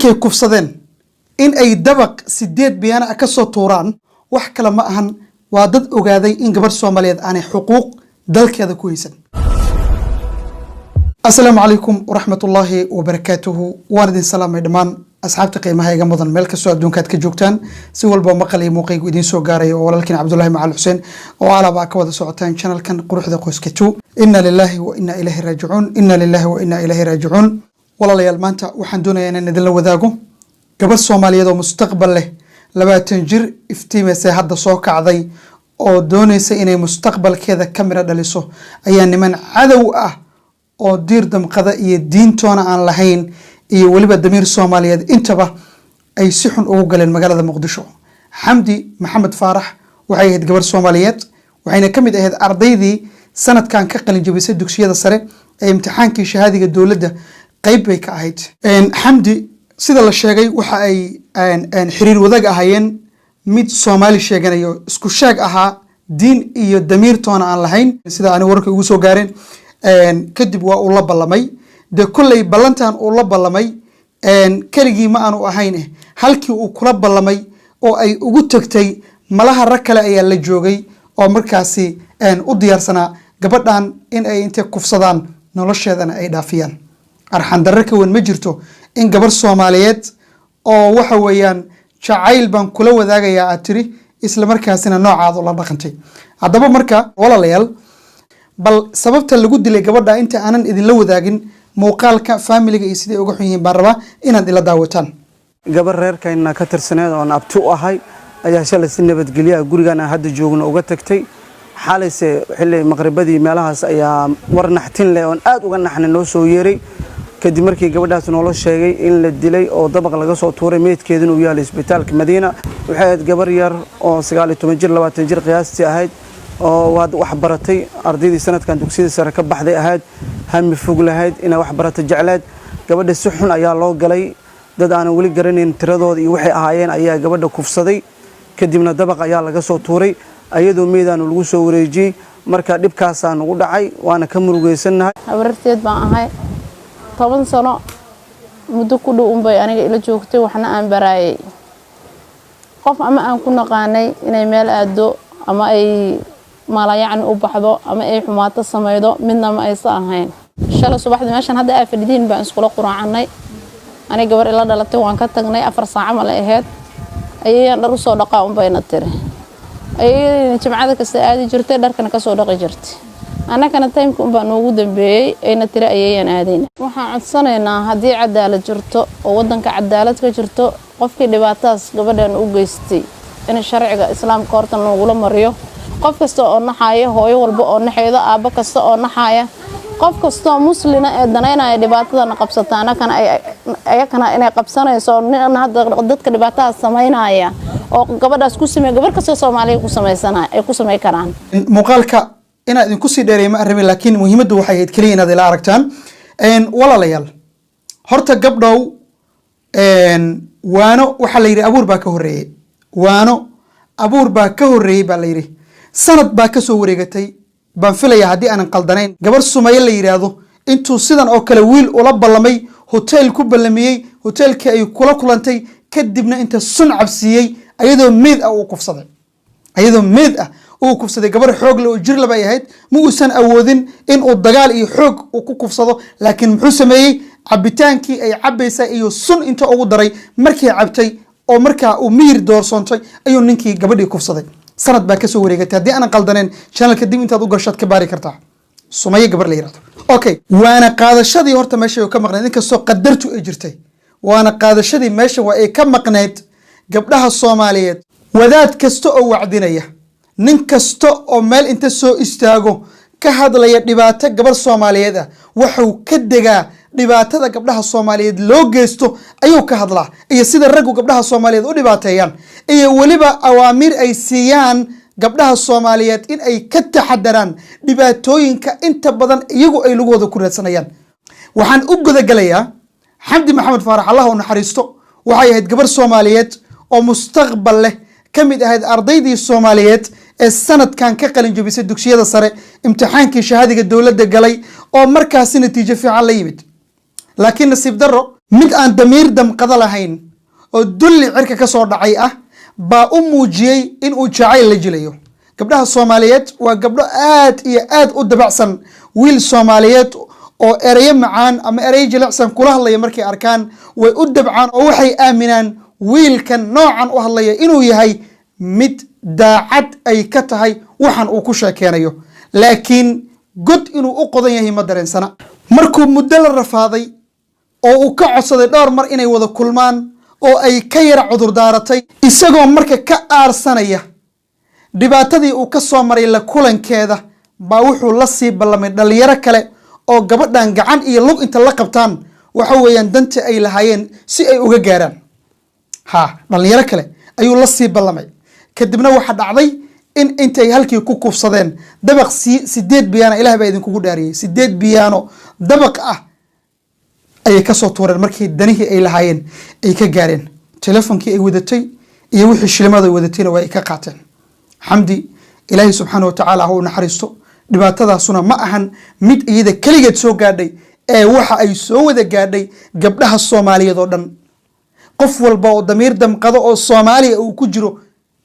markay kufsadeen in ay dabaq 8 biyana ka soo tuuraan wax kale ma ahan waa dad ogaaday in gabar Soomaaliyeed aanay xuquuq dalkeeda ku haysan. Assalaamu alaykum wa rahmatullahi wa barakatuhu. Waan idin salaamay dhamaan asxaabta qiimaha iga mudan meel kastoo adduunkaad ka joogtaan si walba maqal iyo muuqaygu idin soo gaaray oo walaalkiin Cabdullaahi Macal Xuseen oo alaaba ka wada socotaan channelkan quruxda qoyska 2. Inna lillahi wa inna ilayhi raaji'uun. Inna lillahi wa inna ilayhi raaji'uun. Walaalayaal maanta waxaan doonayaa inaan idin la wadaago gabar Soomaaliyeed oo mustaqbal leh 20 jir iftiimaysa hadda soo kacday oo doonaysa inay mustaqbalkeeda kamira dhaliso ayaa niman cadow ah oo diir damqada iyo diintoona aan lahayn iyo waliba damiir Soomaaliyeed intaba ay si xun ugu galeen magaalada Muqdisho. Xamdi Maxamed Faarax waxay ahayd gabar Soomaaliyeed waxayna kamid ahayd ardaydii sanadkan ka qalin jabisay dugsiyada sare ee imtixaankii shahaadiga dawladda qayb bay ka ahayd. Xamdi sida la sheegay waxa ay xiriir wadaag ahaayeen mid Soomaali sheeganayo isku sheeg ahaa diin iyo damiir toona aan lahayn sida aan warka ugu soo gaareen kadib waa uu la ballamay de kullay ballantan uu la ballamay kaligii ma aanu ahayn halkii uu kula ballamay oo ay ugu tagtay malaha rag kale ayaa la joogay oo markaasi u diyaarsanaa gabadhan in ay intay kufsadaan nolosheedana ay dhaafiyaan. arxan darro ka weyn ma jirto in gabar Soomaaliyeed oo waxa weeyaan jacayl baan kula wadaagayaa aad tiri isla markaasina noocaad la dhaqantay. haddaba marka walaalayaal bal sababta lagu dilay gabadha inta aanan idin la wadaagin muuqaalka familiga iyo sidii uga xun yihiin baan rabaa inaad ila daawataan. gabar reerkayna ka tirsaneed oo abti u ahay ayaa shalay si nabadgelyo gurigana hadda joogno uga tagtay xaalayse xilli maqribadii meelahaas ayaa war naxtin leh oo aad uga naxna noo soo yeeray kadib markii gabadhaas noo sheegay in la dilay oo dabaq laga soo tuuray meedkeeduna uu yahay isbitaalka Madiina. waxay ahayd gabar yar oo 19 jir 20 jir qiyaastii ahayd oo wax baratay ardaydii sanadkan dugsiyada sare ka baxday ahayd hami fog lahayd inay wax baratay jeclayd. gabadha si xun ayaa loo galay dad aan wali garanayn tiradooda iyo waxay ahaayeen ayaa gabadha kufsaday kadibna dabaq ayaa laga soo tuuray ayadoo meedaan lagu soo wareejiyay. marka dhibkaas aan ugu dhacay waana ka murugeysanahay. habarteed baan ahay 10 sano muddo ku dhow bay aniga ila joogtay waxna aan baraayay qof ama aan ku naqaanay inay meel aado ama ay maalayaan u baxdo ama ay xumaato sameeydo midna ma aysan ahayn. shalay subaxdii meeshan hadda ay fadhiidin baan isku quraacnay aniga gabar ila dhalatay waan ka tagnay 4 saac ma la ahayd ayaan dhar u soo dhaqaa bayna tiri ayay jimcada ka saadi jirtay dharkana ka soo dhaqi jirtay anakana taymku baan ugu dambeeyay ayna tiri ayaan aadayna. waxaan codsanaynaa haddii cadaalad jirto oo wadanka cadaalad ka jirto qofkii dhibaatadaas gabadhan u geystay in sharciga islaamka horta loogu mariyo. qof kasta oo naxaya hooyo walba oo naxayda aaba kasta oo naxaya qof kasta oo muslina ee danaynaya dhibaatada qabsataana kana ayakana inay qabsanayso hadda dadka dhibaatada sameynaya oo gabadhaas ku sameey gabar kasta Soomaaliyeed ku sameeysanaa ay ku sameey karaan. muuqaalka inaad idin ku sii dheereeyay ma arrin laakiin muhiimaddu waxay ahayd kaliya inaad ila aragtaan. walaalayaal horta gabdhow waano waxa la yiri abuur baa ka horeeyay waano abuur baa ka horeeyay baa la yiri sanad baa ka soo wareegatay baan filayaa haddii aanan qaldanayn gabar Soomaaliye la yiraahdo intuu sidan oo kale wiil ula ballamay hotel ku ballamiyay hotelka ay kula kulantay kadibna inta sun cabsiyay ayadoo meed ah uu kufsaday ayadoo meed ah uu kufsaday gabar xoog leh oo jir laba yahay ma uusan awoodin in uu dagaal iyo xoog uu ku kufsado laakiin muxuu sameeyay cabitaankii ay cabaysay iyo sun inta ugu daray markii cabtay oo markaa uu miir doorsoontay ayuu ninkii gabadhii kufsaday. sanad baa ka soo wareegatay haddii aanan qaldaneen channelka dib intaad u gashaad ka baari kartaa Sumaye gabar la yiraahdo. okay waana qaadashadii horta meesha ka maqnayd inkastoo qadartu ay jirtay waana qaadashadii meesha waa ay ka maqnayd gabdhaha Soomaaliyeed wadaad kasta oo wacdinaya nin kasta oo meel inta soo istaago ka hadlaya dhibaato gabar Soomaaliyeed ah wuxuu ka degaa dhibaatada gabdhaha Soomaaliyeed loo geysto ayuu ka hadlaa iyo sida raggu gabdhaha Soomaaliyeed u dhibaateeyaan iyo waliba awaamir ay siiyaan gabdhaha Soomaaliyeed in ay ka taxadaraan dhibaatooyinka inta badan iyagu ay lugooda ku raadsanayaan. waxaan u gudagalayaa Xamdi Maxamed Faarax Allah u naxariisto waxay ahayd gabar Soomaaliyeed oo mustaqbal leh kamid ahayd ardaydii Soomaaliyeed ee sanadkan ka qalin jabisay dugsiyada sare imtixaankii shahaadiga dawladda galay oo markaas natiijo fiican la yimid. laakiin nasiib darro mid aan damiir damqada lahayn oo dulli cirka ka soo dhacay ah baa u muujiyey in uu jacayl la jilayo. gabdhaha Soomaaliyeed waa gabdho aad iyo aad u dabacsan wiil Soomaaliyeed oo erayo macaan ama erayo jilicsan kula hadlaya markay arkaan way u dabcaan oo waxay aaminaan wiilkan noocan u hadlaya inuu yahay mid daacad ay ka tahay waxan uu ku sheekeenayo, laakiin god inuu u qodan yahay ma dareensana. markuu muddo la rafaaday oo uu ka codsaday dhowr mar inay wada kulmaan oo ay ka yara cudur daaratay, isagoo marka ka aarsanaya dhibaatadii uu ka soo maray la kulankeeda baa wuxuu la sii ballamay dhalinyaro kale oo gabadhan gacan iyo lug inta la qabtaan waxa weeyaan danta ay lahaayeen si ay uga gaaraan. dhalinyaro kale ayuu la sii ballamay. kadibna waxa dhacday in intay halkii ku kufsadeen dabaq 8 biyaano, ilaah baa idinkugu dhaariyay 8 biyaano dabaq ah ayay ka soo tuureen markii danihii ay lahaayeen ay ka gaareen. telefonkii ay wadatay iyo wixii shilimaad ay wadatayna waa ay ka qaateen. xamdi ilaahay subxaanahu wa tacaala ha u naxariisto. dhibaatadaasuna ma ahan mid iyada keligeed soo gaadhay ee waxa ay soo wada gaadhay gabdhaha Soomaaliyeed oo dhan. qof walba oo damiir damqado oo Soomaaliya uu ku jiro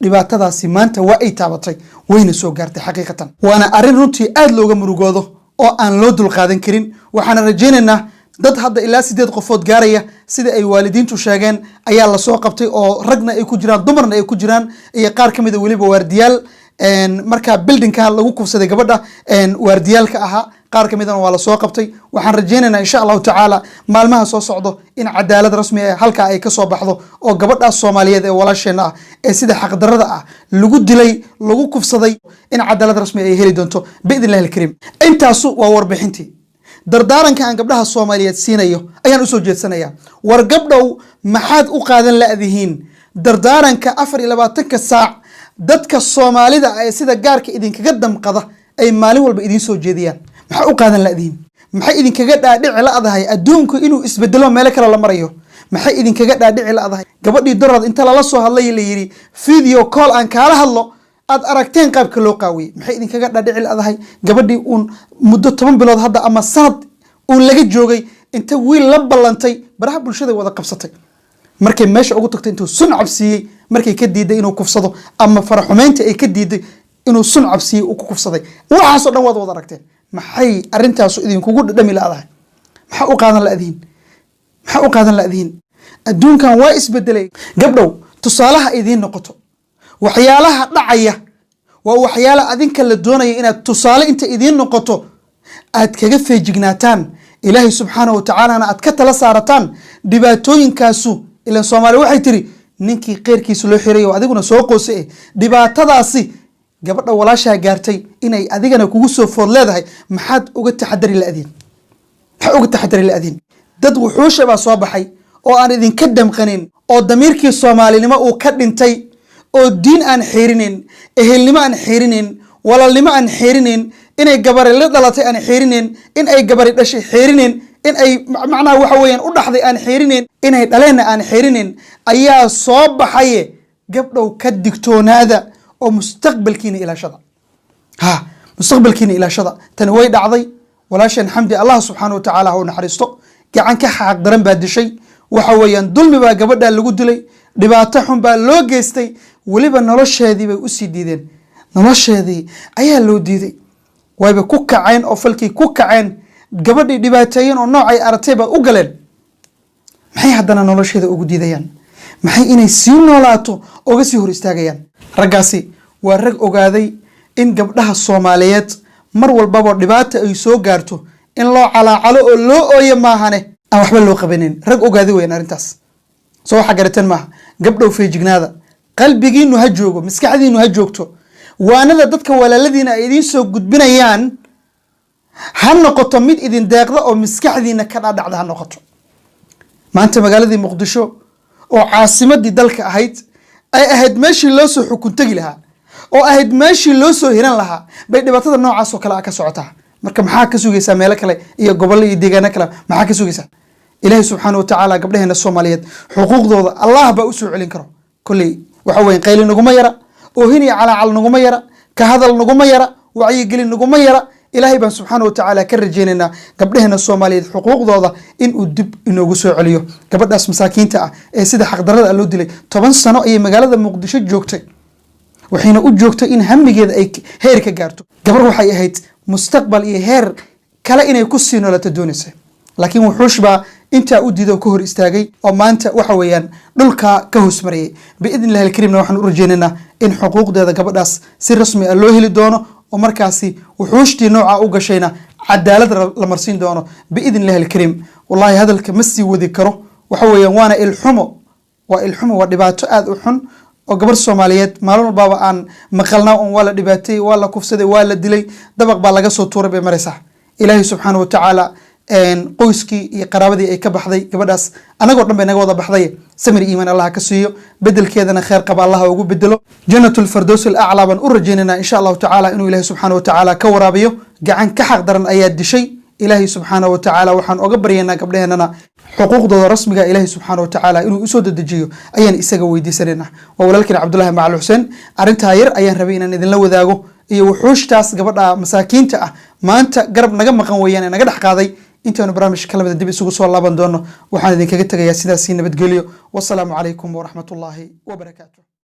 dhibaatadaasi maanta waa ay taabatay wayna soo gaartay xaqiiqatan. waana arrin runtii aad looga murugoodo oo aan loo dulqaadan karin. waxaan rajaynaynaa dad hadda ilaa 8 qofood gaaraya sida ay waalidiintu sheegeen ayaa la soo qabtay oo ragna ay ku jiraan dumarna ay ku jiraan iyo qaar kamid ah waliba waardiyaal marka buildingka lagu kufsaday gabadha waardiyaalka ahaa qaar kamid ah waa la soo qabtay. waxaan rajaynaynaa insha Allah taala maalmaha soo socdo in cadaalad rasmi ah halka ay ka soo baxdo oo gabadha Soomaaliyeed ee walaasheena ah ee sida xaq darrada ah lagu dilay lagu kufsaday in cadaalad rasmi ay heli doonto biidnillaahi alkariim. intaasu waa warbixintii dardaaranka aan gabdhaha Soomaaliyeed siinayo ayaan u soo jeedsanayaa. war gabdhow maxaad u qaadan laadihiin dardaaranka 24 saac dadka Soomaalida ay sida gaarka idinkaga damqada ay maalin walba idin soo jeediyaan? maxaa u qaadan laadihiin? maxay idinkaga dhaadhici laadahay adduunku inuu isbedelo meel kale la marayo? maxay idinkaga dhaadhici laadahay gabadhii dorad inta lala soo hadlay la yiri video call aan kaala hadlo aad aragteen qaabka loo qaawiyay? maxay idinkaga dhaadhici laadahay gabadhii uun muddo 10 bilood hadda ama sanad uun laga joogay inta wiil la ballantay baraha bulshada wada qabsatay markay meesha ugu tagtay intuu sun cabsiiyey markay ka diiday inuu kufsado ama faraxumeynta ay ka diiday inuu sun cabsiiyey uu ku kufsaday? waxaas oo dhan waad wada aragteen. maxay arrintaas idinkugu dhadhami laadahay? maxaa u qaadan laadihiin? maxaa u qaadan laadihiin? adduunkan waa isbedelay. gabdhow tusaalaha idiin noqoto waxyaalaha dhacaya waa waxyaala adinka la doonaya inaad tusaale inta idiin noqoto aad kaga feejignaataan ilaahay subxaanahu wa tacaala aad ka tala saarataan dhibaatooyinkaasu. ilaan Soomaali waxay tiri ninkii qeyrkiisa loo xiray oo adiguna soo qoosay dhibaatadaasi gabadha walaashaa gaartay inay adigana kugu soo food leedahay maxaad uga taxadari laadiin? maxaa uga taxadari laadiin? dad wuxuusha baa soo baxay oo aan idinka damqanin oo damiirkii Soomaalinimo uu ka dhintay oo diin aan xeerinin, ehelnimo aan xeerinin, walaalnimo aan xeerinin, inay gabari la dhalatay aan xeerinin, in ay gabari dhashay xeerinin, in ay macnaha waxa weeyaan u dhaxday aan xeerinin, inay dhaleena aan xeerinin ayaa soo baxay. gabdhow ka digtoonaada oo mustaqbalkiina ilaashada. mustaqbalkiina ilaashada. tan way dhacday walaashan xamdi Allah subhanahu wa ta'ala ha u naxariisto. gacan ka xaq daran baa dishay. waxa weeyaan dulmi baa gabadha lagu dilay, dhibaato xun baa loo geystay, waliba nolosheedii bay u sii diideen. nolosheedii ayaa loo diiday. wayba ku kaceen oo falkii ku kaceen gabadhii dhibaateeyeen oo noocay aragtay baa u galeen. maxay haddana nolosheeda ugu diidayaan? maxay inay sii noolaato oga sii hor istaagayaan? raggaasi waa rag ogaaday in gabdhaha Soomaaliyeed mar walbaba dhibaato ay soo gaarto in loo calaacalo oo loo ooyo maahane aan waxba loo qabanin. rag ogaaday weeyaan arrintaas. soo waxa garateen maaha. gabdhow feejignaada. qalbigiinu ha joogo, maskaxdiinu ha joogto. waanada dadka walaaladiina ay idin soo gudbinayaan ha noqoto mid idin deeqda oo maskaxdiina ka dhacda ha noqoto. maanta magaaladii Muqdisho oo caasimadii dalka ahayd ay ahayd meeshii loo soo xukun tagi lahaa oo ahayd meeshii loo soo hiran lahaa bay dhibaatada noocaas oo kale ka socotaa. marka maxaa ka sugaysaa meelo kale iyo gobol iyo deegaano kale? maxaa ka sugaysaa? ilaahay subxaanahu wa tacaala gabdhaheena Soomaaliyeed xuquuqdooda Allah baa u soo celin karo. kulli waxa weyn qayli naguma yara, oohin iyo calaacal naguma yara, ka hadal naguma yara, wacyi gelin naguma yara. ilaahay baan subxaana wa tacaala ka rajaynaynaa gabdhaheena soomaaliyeed xuquuqdooda inuu dib inoogu soo celiyo. gabadhaas masaakiinta ah ee sida xaqdarada loo dilay 10 sano ayay magaalada muqdisho joogtay, waxayna u joogtay in hamigeeda ay heer ka gaarto. gabar waxay ahayd mustaqbal iyo heer kale inay ku sii noolato doonaysa, laakiin wuxuush baa intaa u diido ka hor istaagay oo maanta waxa weeyaan dhulka ka hoos marayay. biidnillahi alkariimna waxaan u rajaynaynaa in xuquuqdeeda gabadhaas si rasmi ah loo heli doono oo markaasi wuxuushtii nooca u gashayna cadaalad la marsiin doono biidnillahi alkariim. wallahi hadalka ma sii wadi karo, waxa weeyaan waana ilxumo, waa dhibaato aad u xun oo gabar Soomaaliyeed maalin walba aan maqalnaa oo waa la dhibaatay, waa la kufsaday, waa la dilay, dabaq baa laga soo tuuray bay maraysaa. ilaahay subxaanahu wa tacaala qoyskii iyo qaraabadii ay ka baxday gabadhaas anagoo dhan bay naga wada baxday, samir iimaan Allah ka siiyo, bedelkeedana khayr qaba Allah ugu bedelo. jannatul firdaws al-a'la baan u rajaynaynaa insha Allah tacaala inuu ilaahay subxaanahu wa tacaala ka waraabiyo. gacan ka xaq daran ayaa dishay, ilaahay subxaanahu wa tacaala waxaan oga baryaynaa gabdhaheennana xuquuqdooda rasmiga ilaahay subxaanahu wa tacaala inuu usoo dedejiyo ayaan isaga weydiisanaynaa. waa walaalkeen Cabdullaahi Macal Xuseen, arrintaa yar ayaan rabay inaan idinla wadaago iyo wuxuushtaas gabadha masaakiinta ah maanta garab naga maqan weeyaan ee naga dhex qaaday. intaanu barnaamij kalamida dib isugu soo laaban doono waxaan idinkaga tegayaa sidaas nabadgelyo. wassalaamu calaykum waraxmatullaahi wabarakaatuh.